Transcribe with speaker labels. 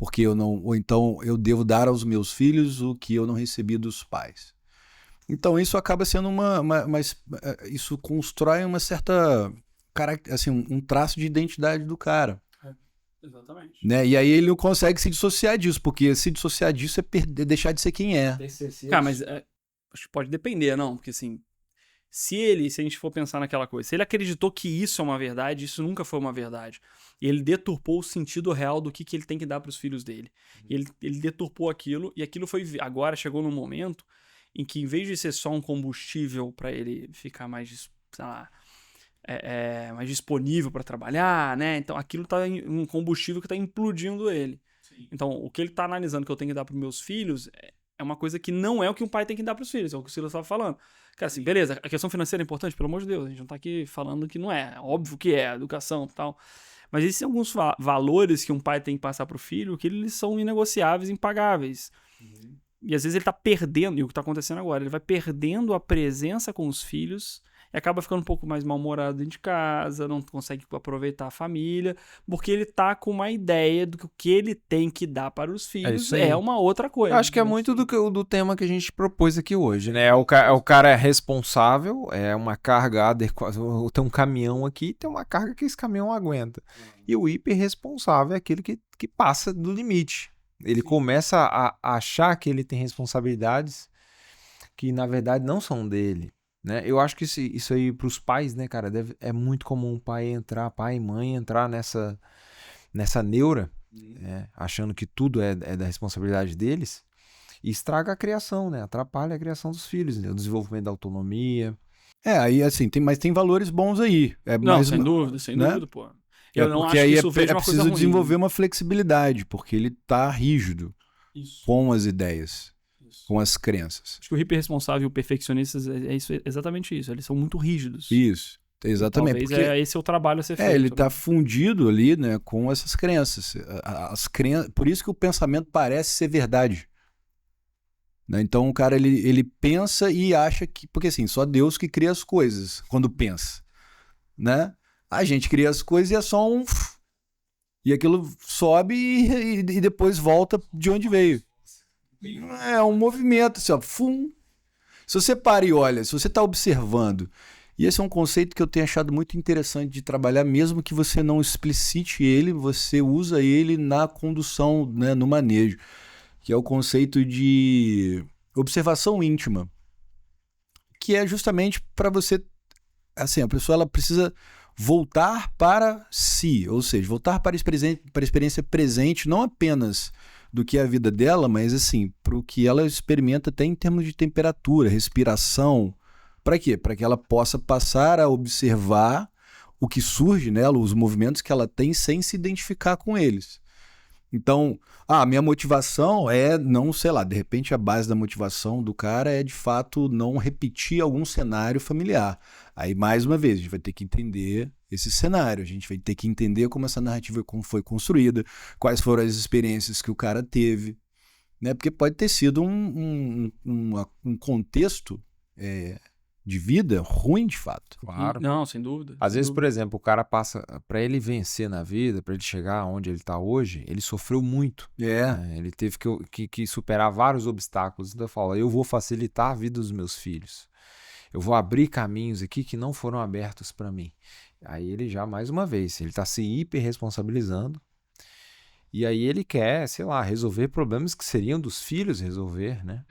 Speaker 1: porque eu não, ou então eu devo dar aos meus filhos o que eu não recebi dos pais. Então isso acaba sendo isso constrói uma certa, assim, um traço de identidade do cara.
Speaker 2: Exatamente.
Speaker 1: Né? E aí ele não consegue se dissociar disso, porque se dissociar disso é deixar de ser quem é.
Speaker 2: Cara, mas acho que pode depender, não? Porque assim, se a gente for pensar naquela coisa, se ele acreditou que isso é uma verdade, isso nunca foi uma verdade. E ele deturpou o sentido real do que ele tem que dar para os filhos dele. Ele deturpou aquilo, e aquilo agora chegou num momento em que, em vez de ser só um combustível para ele ficar mais, sei lá, mais disponível para trabalhar, né? Então aquilo tá um combustível que tá implodindo ele. Sim. Então o que ele tá analisando que eu tenho que dar para meus filhos é uma coisa que não é o que um pai tem que dar para os filhos, é o que o Silas estava falando. Cara, assim, beleza, a questão financeira é importante, pelo amor de Deus, a gente não tá aqui falando que não é, óbvio que é, educação e tal. Mas existem alguns valores que um pai tem que passar pro filho que eles são inegociáveis, impagáveis. Uhum. E às vezes ele tá perdendo, e o que tá acontecendo agora, ele vai perdendo a presença com os filhos e acaba ficando um pouco mais mal-humorado dentro de casa, não consegue aproveitar a família, porque ele tá com uma ideia do que o que ele tem que dar para os filhos é uma outra coisa.
Speaker 3: Eu acho que é muito do tema que a gente propôs aqui hoje, né? O cara é responsável, é uma carga adequada. Tem um caminhão aqui, tem uma carga que esse caminhão aguenta. E o hiperresponsável é aquele que passa do limite. Ele começa a achar que ele tem responsabilidades que, na verdade, não são dele. Né? Eu acho que isso aí para os pais, né, cara, é muito comum pai e mãe entrar nessa neura, né, achando que tudo é da responsabilidade deles, e estraga a criação, né? Atrapalha a criação dos filhos, né? O desenvolvimento da autonomia.
Speaker 1: Aí assim, mas tem valores bons aí.
Speaker 2: Não, sem dúvida, pô.
Speaker 1: Eu não acho que isso veja uma coisa ruim. É preciso desenvolver uma flexibilidade, porque ele tá rígido com as ideias. Com as crenças.
Speaker 2: Acho que o hiperresponsável e o perfeccionista é exatamente isso. Eles são muito rígidos.
Speaker 1: Isso, exatamente.
Speaker 2: Talvez esse é o trabalho a ser feito.
Speaker 1: Ele está fundido ali, né, com essas crenças. Por isso que o pensamento parece ser verdade. Né? Então o cara ele pensa e acha que... Porque assim, só Deus que cria as coisas quando pensa. Né? A gente cria as coisas e é só um... E aquilo sobe e depois volta de onde veio. É um movimento, assim, ó, fum. Se você para e olha, se você está observando, e esse é um conceito que eu tenho achado muito interessante de trabalhar, mesmo que você não explicite ele, você usa ele na condução, né, no manejo, que é o conceito de observação íntima, que é justamente para você, assim, a pessoa ela precisa voltar para si, ou seja, voltar para a experiência presente, não apenas do que é a vida dela, mas assim, para o que ela experimenta até em termos de temperatura, respiração. Para quê? Para que ela possa passar a observar o que surge nela, os movimentos que ela tem sem se identificar com eles. Então, a minha motivação é não, sei lá, de repente a base da motivação do cara é de fato não repetir algum cenário familiar. Aí, mais uma vez, a gente vai ter que entender esse cenário, a gente vai ter que entender como essa narrativa foi construída, quais foram as experiências que o cara teve, né? Porque pode ter sido um contexto de vida ruim, de fato.
Speaker 3: Claro.
Speaker 2: Não, sem dúvida.
Speaker 3: Às vezes, por exemplo, o cara passa... Para ele vencer na vida, para ele chegar onde ele está hoje, ele sofreu muito. Né? Ele teve que superar vários obstáculos. Então, eu falo, eu vou facilitar a vida dos meus filhos. Eu vou abrir caminhos aqui que não foram abertos para mim. Aí ele já, mais uma vez, ele está se hiperresponsabilizando. E aí ele quer, sei lá, resolver problemas que seriam dos filhos resolver, né?